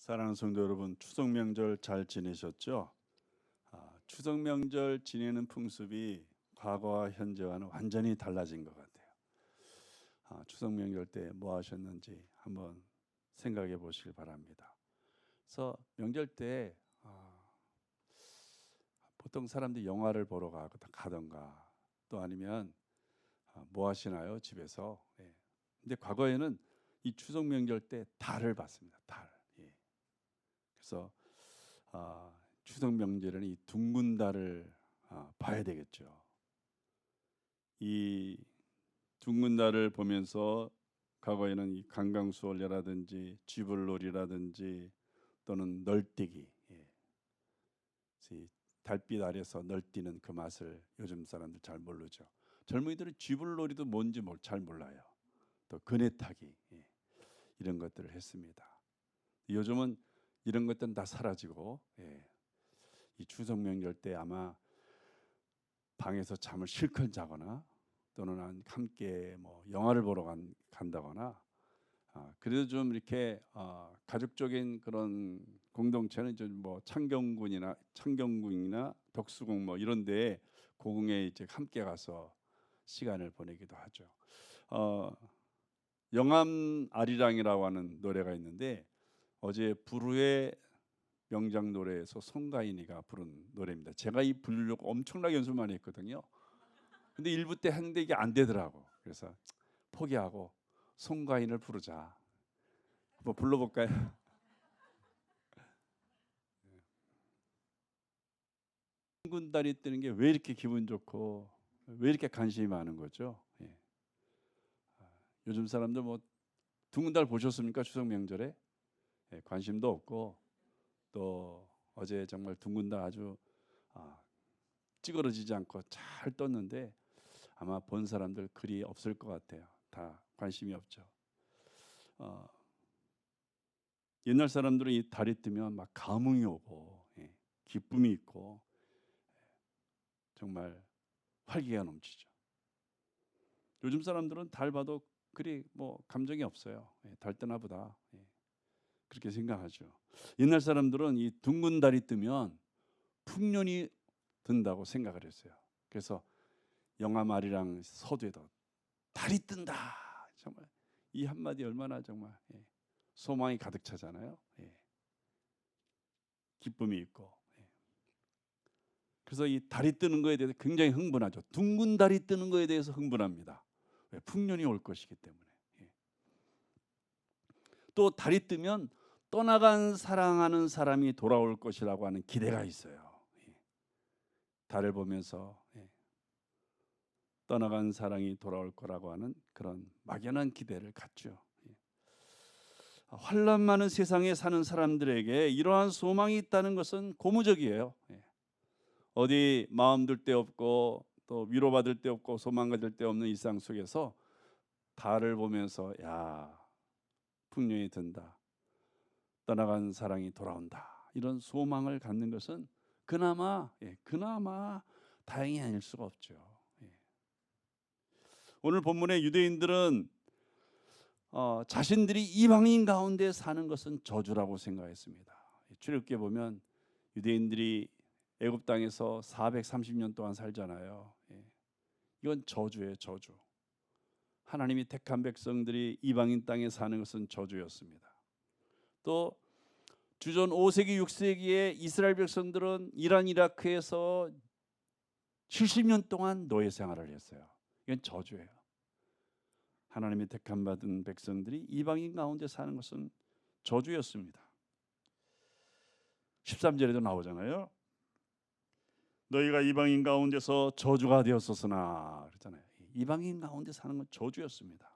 사랑하는 성도 여러분, 추석 명절 잘 지내셨죠? 추석 명절 지내는 풍습이 과거와 현재와는 완전히 달라진 것 같아요. 추석 명절 때 뭐 하셨는지 한번 생각해 보시길 바랍니다. 그래서 명절 때 보통 사람들이 영화를 보러 가던가 또 아니면 뭐 하시나요? 집에서. 근데 과거에는 이 추석 명절 때 달을 봤습니다. 달. 그래서 추석 명절에는 이 둥근 달을 봐야 되겠죠. 이 둥근 달을 보면서 과거에는 이 강강수월래라든지 쥐불놀이라든지 또는 널뛰기, 이 달빛 아래서 널뛰는 그 맛을 요즘 사람들 잘 모르죠. 젊은이들은 쥐불놀이도 뭔지 잘 몰라요. 또 그네타기, 이런 것들을 했습니다. 요즘은 이런 것들은 다 사라지고, 이 추석 명절 때 아마 방에서 잠을 실컷 자거나 또는 함께 뭐 영화를 보러 간다거나, 그래도 좀 이렇게 가족적인 그런 공동체는 좀 뭐 창경궁이나 덕수궁 뭐 이런 데에 고궁에 이제 함께 가서 시간을 보내기도 하죠. 영암 아리랑이라고 하는 노래가 있는데 어제 불후의 명작 노래에서 송가인이가 부른 노래입니다. 제가 이 부르려고 엄청나게 연습 많이 했거든요. 근데 1부 때 했는데 이게 안 되더라고. 그래서 포기하고 송가인을 부르자. 한번 불러볼까요? 둥근 달이 뜨는 게 왜 이렇게 기분 좋고 왜 이렇게 관심이 많은 거죠? 요즘 사람들 뭐 둥근 달 보셨습니까? 추석 명절에? 관심도 없고 또 어제 정말 둥근 달 아주 찌그러지지 않고 잘 떴는데 아마 본 사람들 그리 없을 것 같아요. 다 관심이 없죠. 옛날 사람들은 이 달이 뜨면 막 감흥이 오고, 기쁨이 있고 정말 활기가 넘치죠. 요즘 사람들은 달 봐도 그리 뭐 감정이 없어요. 달 뜨나 보다, 그렇게 생각하죠. 옛날 사람들은 이 둥근 달이 뜨면 풍년이 든다고 생각을 했어요. 그래서 영암아리랑 서두에도 달이 뜬다. 정말 이 한마디 얼마나 정말 소망이 가득 차잖아요. 기쁨이 있고. 그래서 이 달이 뜨는 거에 대해서 굉장히 흥분하죠. 둥근 달이 뜨는 거에 대해서 흥분합니다. 왜? 풍년이 올 것이기 때문에. 또 달이 뜨면 떠나간 사랑하는 사람이 돌아올 것이라고 하는 기대가 있어요. 달을 보면서 떠나간 사랑이 돌아올 거라고 하는 그런 막연한 기대를 갖죠. 환란 많은 세상에 사는 사람들에게 이러한 소망이 있다는 것은 고무적이에요. 어디 마음 둘 데 없고 또 위로받을 데 없고 소망 가질 데 없는 일상 속에서 달을 보면서 야, 풍년이 든다, 떠나간 사랑이 돌아온다, 이런 소망을 갖는 것은 그나마 다행이 아닐 수가 없죠. 오늘 본문의 유대인들은 자신들이 이방인 가운데 사는 것은 저주라고 생각했습니다. 출애굽기에 보면 유대인들이 애굽 땅에서 430년 동안 살잖아요. 이건 저주예요, 저주. 하나님이 택한 백성들이 이방인 땅에 사는 것은 저주였습니다. 또 주전 5세기 6세기에 이스라엘 백성들은 이란 이라크에서 70년 동안 노예 생활을 했어요. 이건 저주예요. 하나님이 택함 받은 백성들이 이방인 가운데 사는 것은 저주였습니다. 13절에도 나오잖아요. 너희가 이방인 가운데서 저주가 되었었으나 그랬잖아요. 이방인 가운데 사는 건 저주였습니다.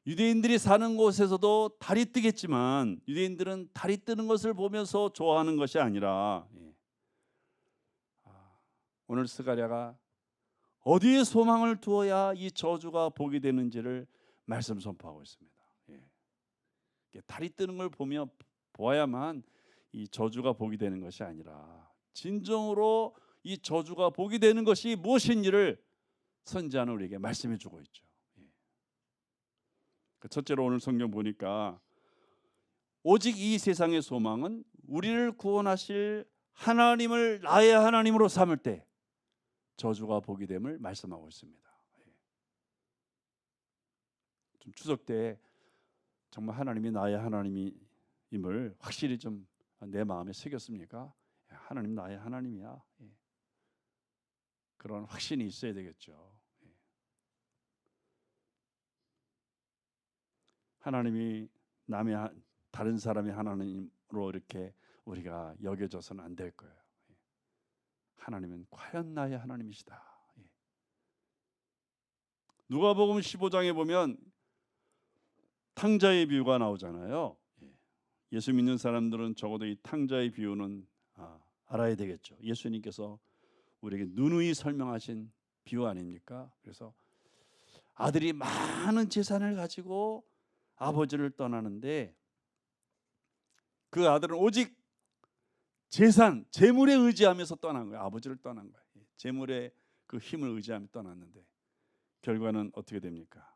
유대인들이 사는 곳에서도 달이 뜨겠지만 유대인들은 달이 뜨는 것을 보면서 좋아하는 것이 아니라 오늘 스가랴가 어디에 소망을 두어야 이 저주가 복이 되는지를 말씀 선포하고 있습니다. 달이 뜨는 걸 보아야만 이 저주가 복이 되는 것이 아니라 진정으로 이 저주가 복이 되는 것이 무엇인지를 선지자는 우리에게 말씀해 주고 있죠. 첫째로 오늘 성경 보니까 오직 이 세상의 소망은 우리를 구원하실 하나님을 나의 하나님으로 삼을 때 저주가 복이 됨을 말씀하고 있습니다. 좀 추석 때 정말 하나님이 나의 하나님임을 확실히 좀 내 마음에 새겼습니까? 하나님 나의 하나님이야. 그런 확신이 있어야 되겠죠. 하나님이 다른 사람의 하나님으로 이렇게 우리가 여겨져서는 안 될 거예요. 하나님은 과연 나의 하나님이시다. 누가복음 15장에 보면 탕자의 비유가 나오잖아요. 예수 믿는 사람들은 적어도 이 탕자의 비유는 알아야 되겠죠. 예수님께서 우리에게 누누이 설명하신 비유 아닙니까? 그래서 아들이 많은 재산을 가지고 아버지를 떠나는데 그 아들은 오직 재물에 의지하면서 떠난 거예요. 아버지를 떠난 거예요. 재물의 그 힘을 의지하며 떠났는데 결과는 어떻게 됩니까?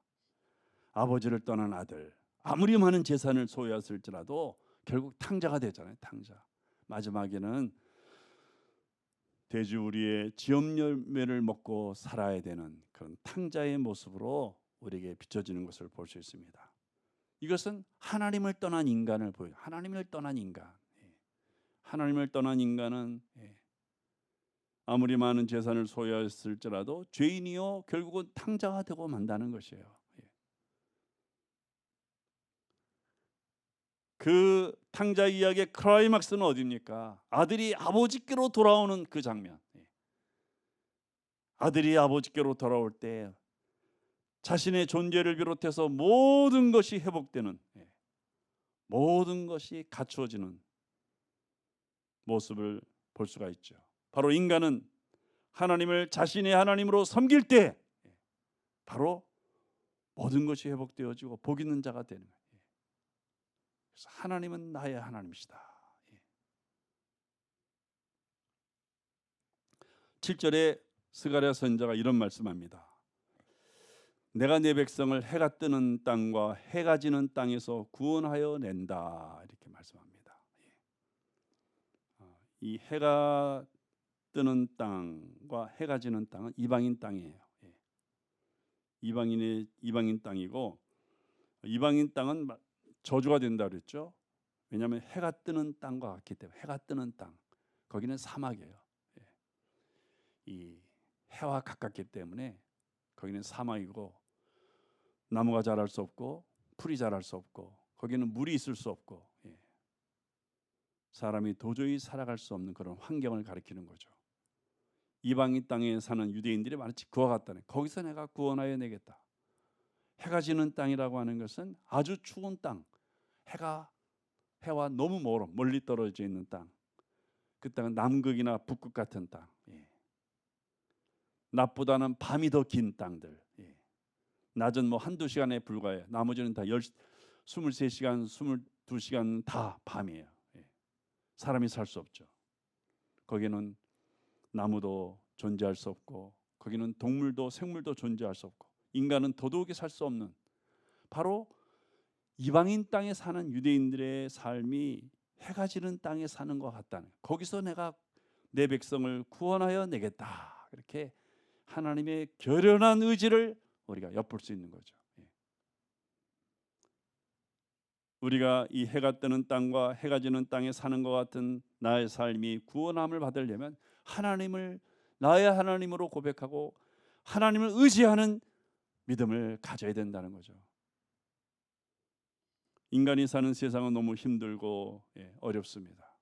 아버지를 떠난 아들, 아무리 많은 재산을 소유했을지라도 결국 탕자가 되잖아요. 탕자. 마지막에는 돼지우리의 지엄열매를 먹고 살아야 되는 그런 탕자의 모습으로 우리에게 비춰지는 것을 볼 수 있습니다. 이것은 하나님을 떠난 인간을 보여요. 하나님을 떠난 인간. 하나님을 떠난 인간은 아무리 많은 재산을 소유했을지라도 죄인이요 결국은 탕자가 되고 만다는 것이에요. 그 탕자 이야기의 클라이막스는 어디입니까? 아들이 아버지께로 돌아오는 그 장면. 아들이 아버지께로 돌아올 때 자신의 존재를 비롯해서 모든 것이 회복되는, 모든 것이 갖추어지는 모습을 볼 수가 있죠. 바로 인간은 하나님을 자신의 하나님으로 섬길 때 바로 모든 것이 회복되어지고 복 있는 자가 되는 거예요. 그래서 하나님은 나의 하나님이시다. 7절에 스가랴 선지자가 이런 말씀합니다. 내가 내 백성을 해가 뜨는 땅과 해가 지는 땅에서 구원하여 낸다. 이렇게 말씀합니다. 이 해가 뜨는 땅과 해가 지는 땅은 이방인 땅이에요. 이방인 땅이고 이방인 땅은 저주가 된다 그랬죠. 왜냐하면 해가 뜨는 땅과 같기 때문에. 해가 뜨는 땅 거기는 사막이에요. 이 해와 가깝기 때문에 거기는 사막이고 나무가 자랄 수 없고 풀이 자랄 수 없고 거기는 물이 있을 수 없고 사람이 도저히 살아갈 수 없는 그런 환경을 가리키는 거죠. 이방인 땅에 사는 유대인들이 마치 그와 같다네. 거기서 내가 구원하여 내겠다. 해가 지는 땅이라고 하는 것은 아주 추운 땅, 해와 너무 멀리 떨어져 있는 땅. 그 땅은 남극이나 북극 같은 땅. 낮보다는 밤이 더 긴 땅들. 낮은 한두 시간에 불과해요. 나머지는 다 23시간, 22시간 다 밤이에요. 사람이 살 수 없죠. 거기는 나무도 존재할 수 없고 거기는 동물도 생물도 존재할 수 없고 인간은 더더욱이 살 수 없는 바로 이방인 땅에 사는 유대인들의 삶이 해가 지는 땅에 사는 것 같다는, 거기서 내가 내 백성을 구원하여 내겠다. 그렇게 하나님의 결연한 의지를 우리가 엿볼 수 있는 거죠. 우리가 이 해가 뜨는 땅과 해가 지는 땅에 사는 것 같은 나의 삶이 구원함을 받으려면 하나님을 나의 하나님으로 고백하고 하나님을 의지하는 믿음을 가져야 된다는 거죠. 인간이 사는 세상은 너무 힘들고 어렵습니다.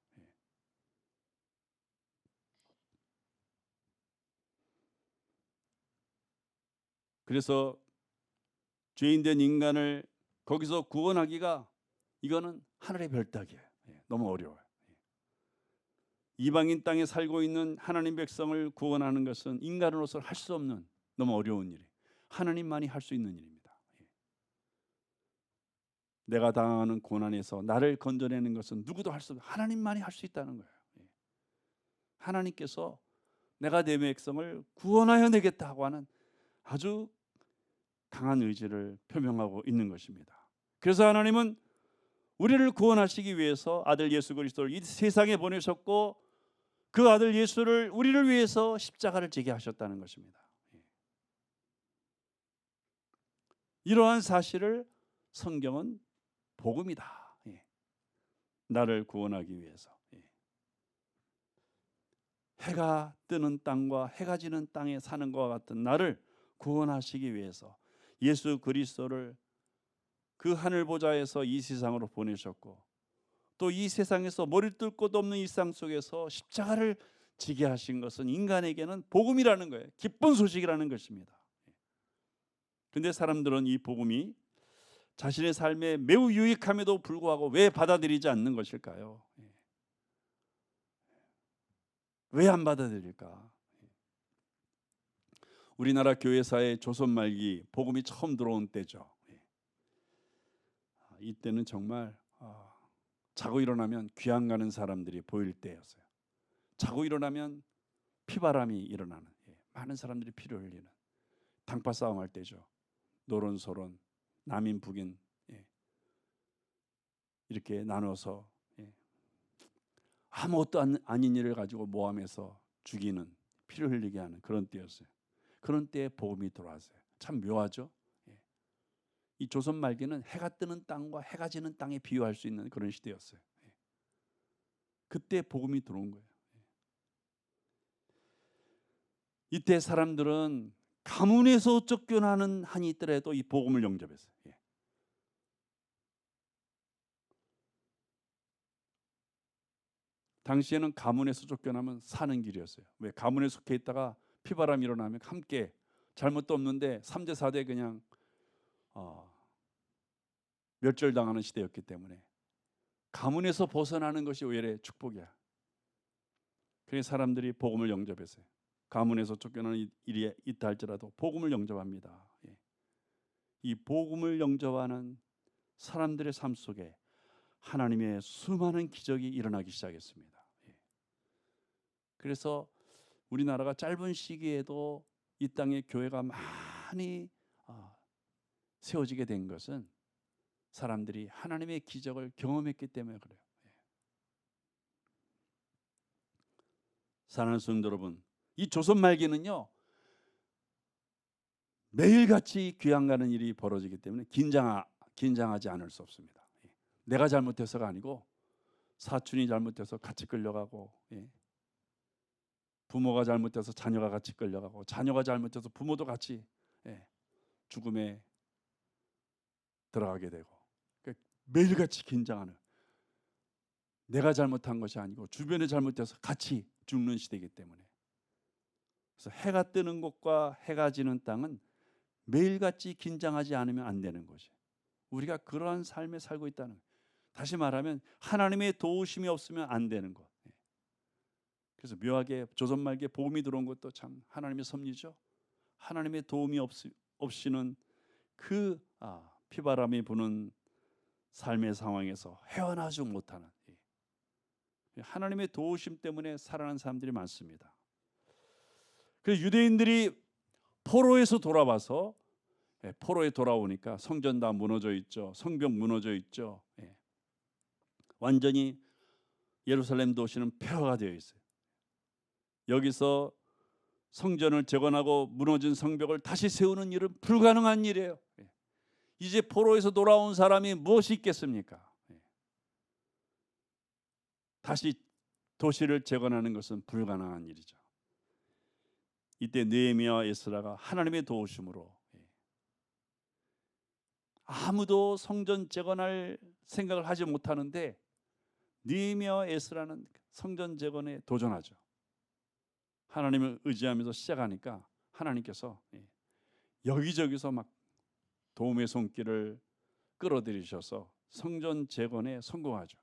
그래서 죄인된 인간을 거기서 구원하기가 이거는 하늘의 별 따기예요. 너무 어려워요. 이방인 땅에 살고 있는 하나님 백성을 구원하는 것은 인간으로서 할 수 없는 너무 어려운 일이에요. 하나님만이 할 수 있는 일입니다. 내가 당하는 고난에서 나를 건져내는 것은 누구도 할 수 없어요. 하나님만이 할 수 있다는 거예요. 하나님께서 내가 내 백성을 구원하여 내겠다고 하는 아주 강한 의지를 표명하고 있는 것입니다. 그래서 하나님은 우리를 구원하시기 위해서 아들 예수 그리스도를 이 세상에 보내셨고 그 아들 예수를 우리를 위해서 십자가를 지게 하셨다는 것입니다. 이러한 사실을 성경은 복음이다. 나를 구원하기 위해서. 해가 뜨는 땅과 해가 지는 땅에 사는 것과 같은 나를 구원하시기 위해서 예수 그리스도를 그 하늘 보좌에서 이 세상으로 보내셨고 또 이 세상에서 머리 뜰 곳 없는 일상 속에서 십자가를 지게 하신 것은 인간에게는 복음이라는 거예요. 기쁜 소식이라는 것입니다. 그런데 사람들은 이 복음이 자신의 삶에 매우 유익함에도 불구하고 왜 받아들이지 않는 것일까요? 왜 안 받아들일까? 우리나라 교회사의 조선 말기 복음이 처음 들어온 때죠. 이때는 정말 자고 일어나면 귀양 가는 사람들이 보일 때였어요. 자고 일어나면 피바람이 일어나는, 많은 사람들이 피를 흘리는 당파 싸움할 때죠. 노론소론, 남인 북인 이렇게 나눠서 아무것도 아닌 일을 가지고 모함해서 죽이는, 피를 흘리게 하는 그런 때였어요. 그런 때에 복음이 들어왔어요. 참 묘하죠. 이 조선 말기는 해가 뜨는 땅과 해가 지는 땅에 비유할 수 있는 그런 시대였어요. 그때 복음이 들어온 거예요. 이때 사람들은 가문에서 쫓겨나는 한이 있더라도 이 복음을 영접했어요. 당시에는 가문에서 쫓겨나면 사는 길이었어요. 왜? 가문에 속해 있다가 피바람이 일어나면 함께 잘못도 없는데 3대 4대 그냥 멸절당하는 시대였기 때문에 가문에서 벗어나는 것이 오히려 축복이야. 그래서 사람들이 복음을 영접했어요. 가문에서 쫓겨나는 일이 있다 할지라도 복음을 영접합니다. 이 복음을 영접하는 사람들의 삶 속에 하나님의 수많은 기적이 일어나기 시작했습니다. 그래서 우리나라가 짧은 시기에도 이 땅에 교회가 많이 세워지게 된 것은 사람들이 하나님의 기적을 경험했기 때문에 그래요. 사랑하는 성도 여러분, 이 조선 말기는요 매일같이 귀양 가는 일이 벌어지기 때문에 긴장하지 않을 수 없습니다. 내가 잘못해서가 아니고 사촌이 잘못해서 같이 끌려가고, 부모가 잘못해서 자녀가 같이 끌려가고, 자녀가 잘못해서 부모도 같이 죽음에 들어가게 되고, 매일같이 긴장하는, 내가 잘못한 것이 아니고 주변에 잘못해서 같이 죽는 시대이기 때문에, 그래서 해가 뜨는 곳과 해가 지는 땅은 매일같이 긴장하지 않으면 안 되는 거죠. 우리가 그러한 삶에 살고 있다는 거예요. 다시 말하면 하나님의 도우심이 없으면 안 되는 것. 그래서 묘하게 조선 말기에 복음이 들어온 것도 참 하나님의 섭리죠. 하나님의 도움이 없이는 그 피바람이 부는 삶의 상황에서 헤어나지 못하는, 하나님의 도우심 때문에 살아난 사람들이 많습니다. 그래서 유대인들이 포로에서 돌아와서, 포로에 돌아오니까 성전 다 무너져 있죠. 성벽 무너져 있죠. 완전히 예루살렘 도시는 폐허가 되어 있어요. 여기서 성전을 재건하고 무너진 성벽을 다시 세우는 일은 불가능한 일이에요. 이제 포로에서 돌아온 사람이 무엇이 있겠습니까? 다시 도시를 재건하는 것은 불가능한 일이죠. 이때 느헤미야와 에스라가 하나님의 도우심으로, 아무도 성전 재건할 생각을 하지 못하는데 느헤미야와 에스라는 성전 재건에 도전하죠. 하나님을 의지하면서 시작하니까 하나님께서 여기저기서 막 도움의 손길을 끌어들이셔서 성전 재건에 성공하죠.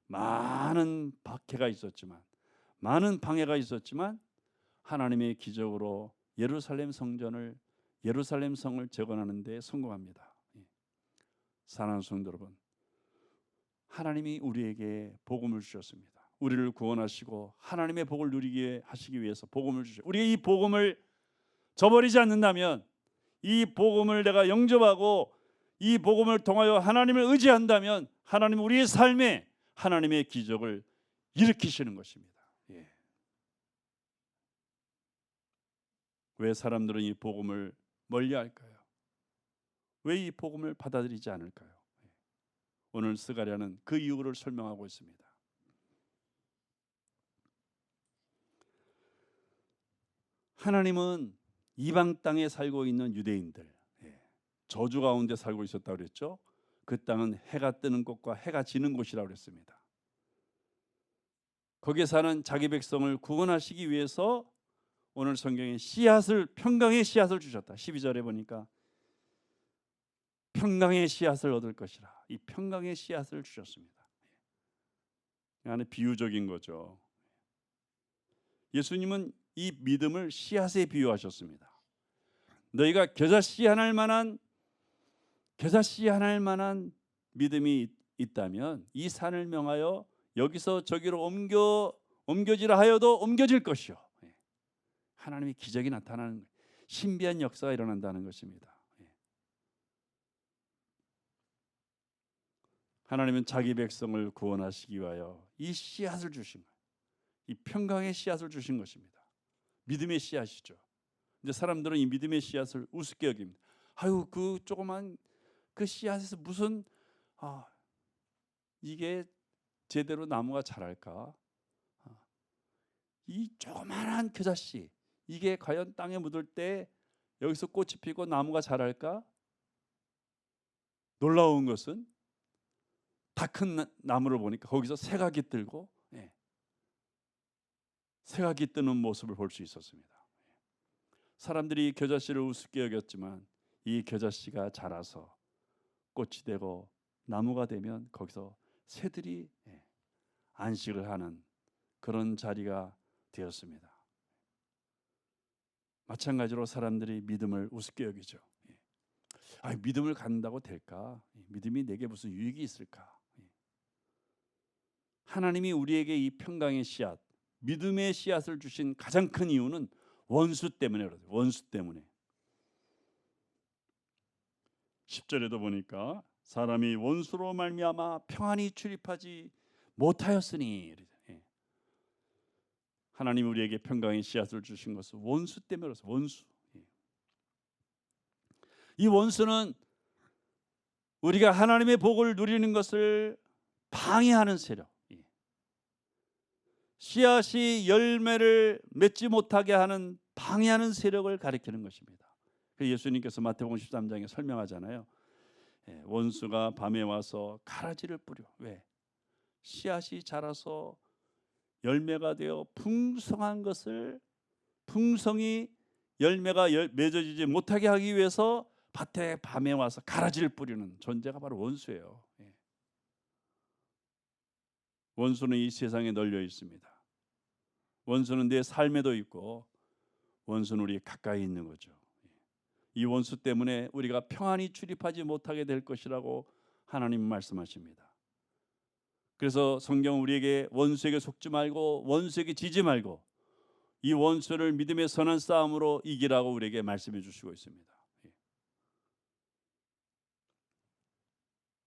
많은 박해가 있었지만, 많은 방해가 있었지만 하나님의 기적으로 예루살렘 성을 재건하는 데 성공합니다. 사랑하는 성도 여러분, 하나님이 우리에게 복음을 주셨습니다. 우리를 구원하시고 하나님의 복을 누리게 하시기 위해서 복음을 주셨어요. 우리가 이 복음을 저버리지 않는다면, 이 복음을 내가 영접하고 이 복음을 통하여 하나님을 의지한다면 하나님 우리의 삶에 하나님의 기적을 일으키시는 것입니다. 예. 왜 사람들은 이 복음을 멀리할까요? 왜 이 복음을 받아들이지 않을까요? 오늘 스가랴는 그 이유를 설명하고 있습니다. 하나님은 이방 땅에 살고 있는 유대인들, 저주 가운데 살고 있었다고 그랬죠. 그 땅은 해가 뜨는 곳과 해가 지는 곳이라고 그랬습니다. 거기에 사는 자기 백성을 구원하시기 위해서 오늘 성경에 씨앗을, 평강의 씨앗을 주셨다. 12절에 보니까 평강의 씨앗을 얻을 것이라. 이 평강의 씨앗을 주셨습니다. 이 안에 비유적인 거죠. 예수님은 이 믿음을 씨앗에 비유하셨습니다. 너희가 겨자씨 하나일 만한 믿음이 있다면 이 산을 명하여 여기서 저기로 옮겨지라 하여도 옮겨질 것이요. 하나님의 기적이 나타나는, 신비한 역사가 일어난다는 것입니다. 하나님은 자기 백성을 구원하시기 위하여 이 씨앗을 주신 거예요. 이 평강의 씨앗을 주신 것입니다. 믿음의 씨앗이죠. 근데 사람들은 이 믿음의 씨앗을 우습게 여깁니다. 아유, 그 조그만 그 씨앗에서 무슨 이게 제대로 나무가 자랄까? 이 조그만한 겨자씨, 이게 과연 땅에 묻을 때 여기서 꽃이 피고 나무가 자랄까? 놀라운 것은 다 큰 나무를 보니까 거기서 새각이 뜨고, 새각이 뜨는 모습을 볼 수 있었습니다. 사람들이 이 겨자씨를 우습게 여겼지만 이 겨자씨가 자라서 꽃이 되고 나무가 되면 거기서 새들이 안식을 하는 그런 자리가 되었습니다. 마찬가지로 사람들이 믿음을 우습게 여기죠. 믿음을 갖는다고 될까? 믿음이 내게 무슨 유익이 있을까? 하나님이 우리에게 이 평강의 씨앗, 믿음의 씨앗을 주신 가장 큰 이유는 원수 때문에 그러죠. 원수 때문에. 10절에도 보니까 사람이 원수로 말미암아 평안히 출입하지 못하였으니, 하나님 우리에게 평강의 씨앗을 주신 것은 원수 때문에 그래서 원수. 이 원수는 우리가 하나님의 복을 누리는 것을 방해하는 세력, 씨앗이 열매를 맺지 못하게 하는 방해하는 세력을 가리키는 것입니다. 예수님께서 마태복음 13장에 설명하잖아요. 원수가 밤에 와서 가라지를 뿌려. 왜? 씨앗이 자라서 열매가 되어 풍성한 것을, 풍성히 열매가 맺어지지 못하게 하기 위해서 밭에 밤에 와서 가라지를 뿌리는 존재가 바로 원수예요. 원수는 이 세상에 널려 있습니다. 원수는 내 삶에도 있고 원수는 우리 가까이 있는 거죠. 이 원수 때문에 우리가 평안히 출입하지 못하게 될 것이라고 하나님 말씀하십니다. 그래서 성경은 우리에게 원수에게 속지 말고 원수에게 지지 말고 이 원수를 믿음의 선한 싸움으로 이기라고 우리에게 말씀해 주시고 있습니다.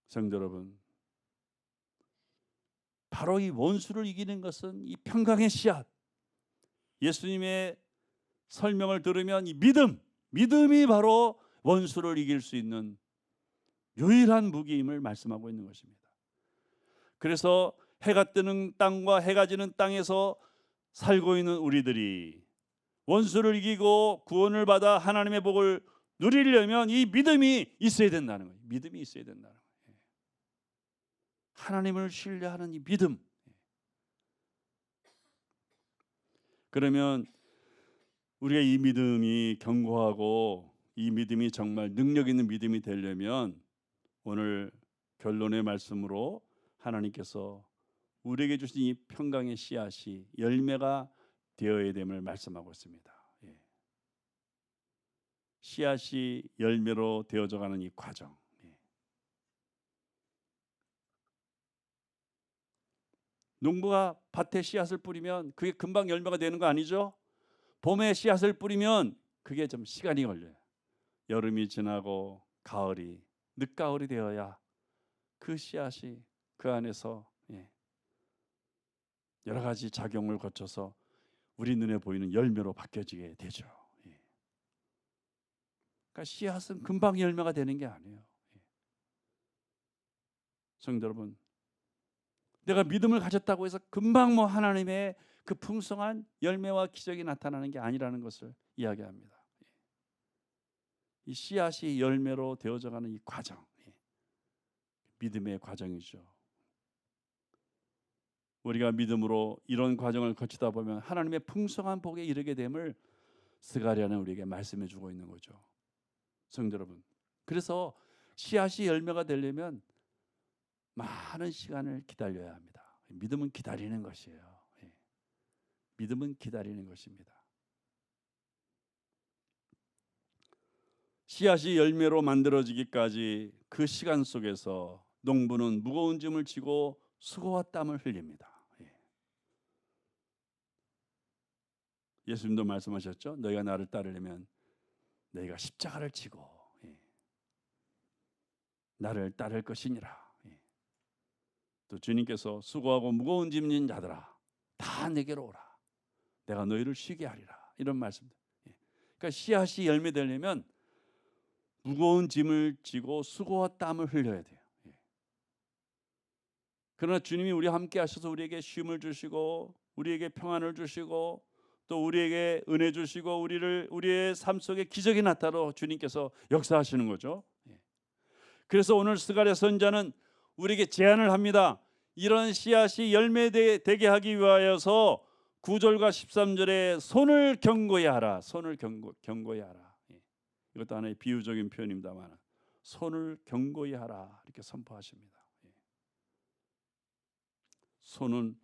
성도 여러분, 바로 이 원수를 이기는 것은 이 평강의 씨앗, 예수님의 설명을 들으면 이 믿음이 바로 원수를 이길 수 있는 유일한 무기임을 말씀하고 있는 것입니다. 그래서 해가 뜨는 땅과 해가 지는 땅에서 살고 있는 우리들이 원수를 이기고 구원을 받아 하나님의 복을 누리려면 이 믿음이 있어야 된다는 거예요. 믿음이 있어야 된다는 거예요. 하나님을 신뢰하는 이 믿음. 그러면 우리가 이 믿음이 견고하고 이 믿음이 정말 능력 있는 믿음이 되려면 오늘 결론의 말씀으로 하나님께서 우리에게 주신 이 평강의 씨앗이 열매가 되어야 됨을 말씀하고 있습니다. 씨앗이 열매로 되어져 가는 이 과정. 농부가 밭에 씨앗을 뿌리면 그게 금방 열매가 되는 거 아니죠? 봄에 씨앗을 뿌리면 그게 좀 시간이 걸려요. 여름이 지나고 가을이 늦가을이 되어야 그 씨앗이 그 안에서 여러 가지 작용을 거쳐서 우리 눈에 보이는 열매로 바뀌어지게 되죠. 그러니까 씨앗은 금방 열매가 되는 게 아니에요. 성도 여러분, 내가 믿음을 가졌다고 해서 금방 하나님의 그 풍성한 열매와 기적이 나타나는 게 아니라는 것을 이야기합니다. 이 씨앗이 열매로 되어져가는 이 과정, 믿음의 과정이죠. 우리가 믿음으로 이런 과정을 거치다 보면 하나님의 풍성한 복에 이르게 됨을 스가랴는 우리에게 말씀해 주고 있는 거죠. 성도 여러분, 그래서 씨앗이 열매가 되려면 많은 시간을 기다려야 합니다. 믿음은 기다리는 것이에요. 믿음은 기다리는 것입니다. 씨앗이 열매로 만들어지기까지 그 시간 속에서 농부는 무거운 짐을 지고 수고와 땀을 흘립니다. 예수님도 말씀하셨죠. 너희가 나를 따르려면 너희가 십자가를 지고 나를 따를 것이니라. 또 주님께서 수고하고 무거운 짐진 자들아 다 내게로 오라. 내가 너희를 쉬게 하리라. 이런 말씀들. 그러니까 씨앗이 열매되려면 무거운 짐을 지고 수고와 땀을 흘려야 돼요. 그러나 주님이 우리와 함께 하셔서 우리에게 쉼을 주시고 우리에게 평안을 주시고 또 우리에게 은혜 주시고 우리의 삶 속에 기적이 나타나도록 주님께서 역사하시는 거죠. 그래서 오늘 스가랴 선지자는 우리에게 제안을 합니다. 이런 씨앗이 열매되게 하기 위하여서 9절과 13절에 손을 견고히 하라. 손을 견고히 하라. 이것도 하나의 비유적인 표현입니다만 손을 견고히 하라 이렇게 선포하십니다. 손은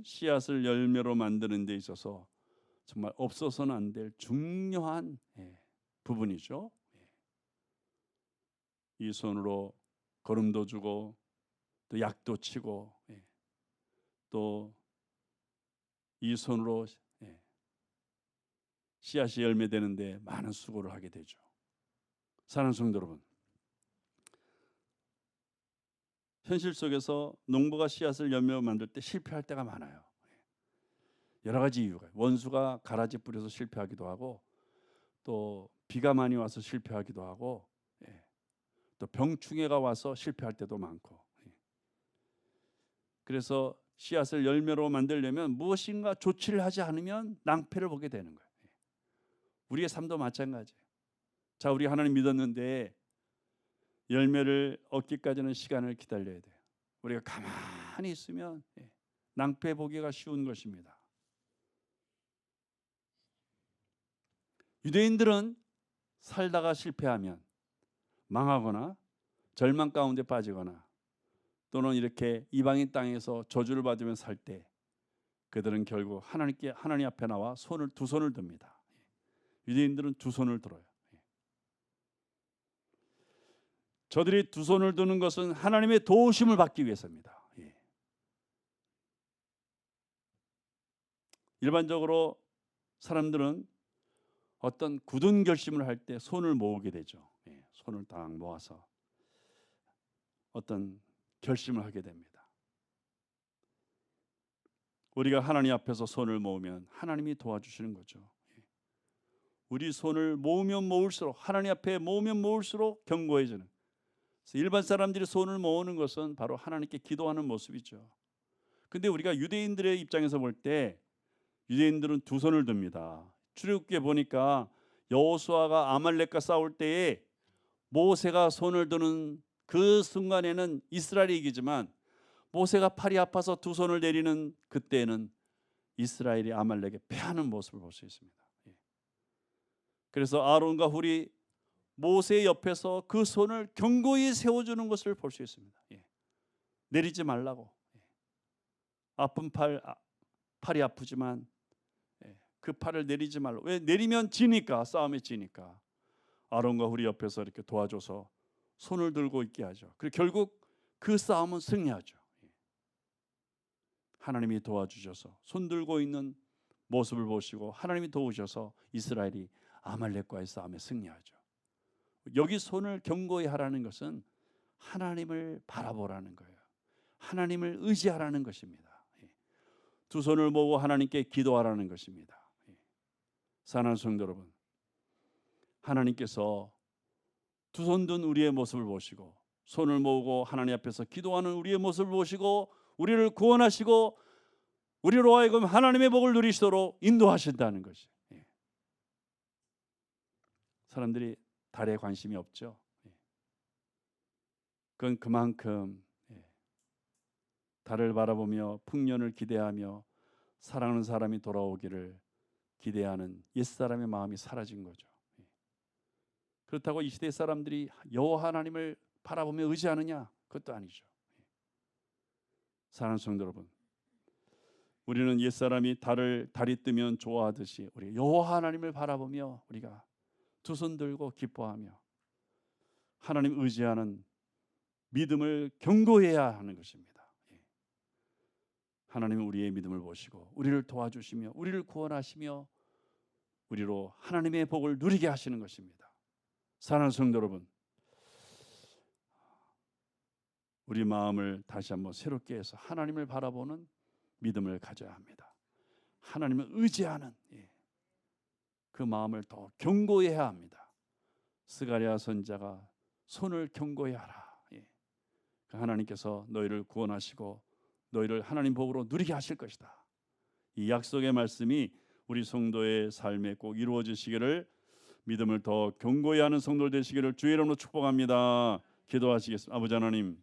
씨앗을 열매로 만드는 데 있어서 정말 없어서는 안 될 중요한 부분이죠. 이 손으로 걸음도 주고 또 약도 치고 또 이 손으로 씨앗이 열매되는데 많은 수고를 하게 되죠. 사랑하는 성도 여러분, 현실 속에서 농부가 씨앗을 열매로 만들 때 실패할 때가 많아요. 여러 가지 이유가 원수가 가라지 뿌려서 실패하기도 하고 또 비가 많이 와서 실패하기도 하고 또 병충해가 와서 실패할 때도 많고 그래서 씨앗을 열매로 만들려면 무엇인가 조치를 하지 않으면 낭패를 보게 되는 거예요. 우리의 삶도 마찬가지예요. 자, 우리 하나님 믿었는데 열매를 얻기까지는 시간을 기다려야 돼요. 우리가 가만히 있으면 낭패 보기가 쉬운 것입니다. 유대인들은 살다가 실패하면 망하거나 절망 가운데 빠지거나 또는 이렇게 이방인 땅에서 저주를 받으며 살 때 그들은 결국 하나님 앞에 나와 두 손을 듭니다. 유대인들은 두 손을 들어요. 저들이 두 손을 드는 것은 하나님의 도우심을 받기 위해서입니다. 일반적으로 사람들은 어떤 굳은 결심을 할 때 손을 모으게 되죠. 손을 딱 모아서 어떤 결심을 하게 됩니다. 우리가 하나님 앞에서 손을 모으면 하나님이 도와주시는 거죠. 우리 손을 모으면 모을수록 하나님 앞에 모으면 모을수록 견고해지는. 일반 사람들이 손을 모으는 것은 바로 하나님께 기도하는 모습이죠. 근데 우리가 유대인들의 입장에서 볼 때 유대인들은 두 손을 듭니다. 출애굽기에 보니까 여호수아가 아말렉과 싸울 때에 모세가 손을 드는 그 순간에는 이스라엘이 이기지만 모세가 팔이 아파서 두 손을 내리는 그때는 이스라엘이 아말렉에 패하는 모습을 볼 수 있습니다. 그래서 아론과 훌이 모세 옆에서 그 손을 견고히 세워주는 것을 볼 수 있습니다. 내리지 말라고. 아픈 팔이 아프지만 그 팔을 내리지 말라고. 왜? 내리면 지니까, 싸움에 지니까. 아론과 훌이 옆에서 이렇게 도와줘서 손을 들고 있게 하죠. 그리고 결국 그 싸움은 승리하죠. 하나님이 도와주셔서 손 들고 있는 모습을 보시고 하나님이 도우셔서 이스라엘이 아말렉과의 싸움에 승리하죠. 여기 손을 견고히 하라는 것은 하나님을 바라보라는 거예요. 하나님을 의지하라는 것입니다. 두 손을 모으고 하나님께 기도하라는 것입니다. 사랑하는 성도 여러분, 하나님께서 두 손 든 우리의 모습을 보시고 손을 모으고 하나님 앞에서 기도하는 우리의 모습을 보시고 우리를 구원하시고 우리로 하여금 하나님의 복을 누리시도록 인도하신다는 것이. 사람들이 달에 관심이 없죠. 그건 그만큼 달을 바라보며 풍년을 기대하며 사랑하는 사람이 돌아오기를 기대하는 옛사람의 마음이 사라진 거죠. 그렇다고 이 시대 사람들이 여호와 하나님을 바라보며 의지하느냐? 그것도 아니죠. 사랑하는 성도 여러분, 우리는 옛사람이 달이 뜨면 좋아하듯이 우리 여호와 하나님을 바라보며 우리가 두 손 들고 기뻐하며 하나님 의지하는 믿음을 견고해야 하는 것입니다. 하나님은 우리의 믿음을 보시고 우리를 도와주시며 우리를 구원하시며 우리로 하나님의 복을 누리게 하시는 것입니다. 사랑하는 성도 여러분, 우리 마음을 다시 한번 새롭게 해서 하나님을 바라보는 믿음을 가져야 합니다. 하나님을 의지하는 그 마음을 더 견고히 해야 합니다. 스가랴 선지자가 손을 견고히 하라. 하나님께서 너희를 구원하시고 너희를 하나님 복으로 누리게 하실 것이다. 이 약속의 말씀이 우리 성도의 삶에 꼭 이루어지시기를, 믿음을 더 견고히 하는 성도 되시기를 주의 이름으로 축복합니다. 기도하시겠습니다. 아버지 하나님,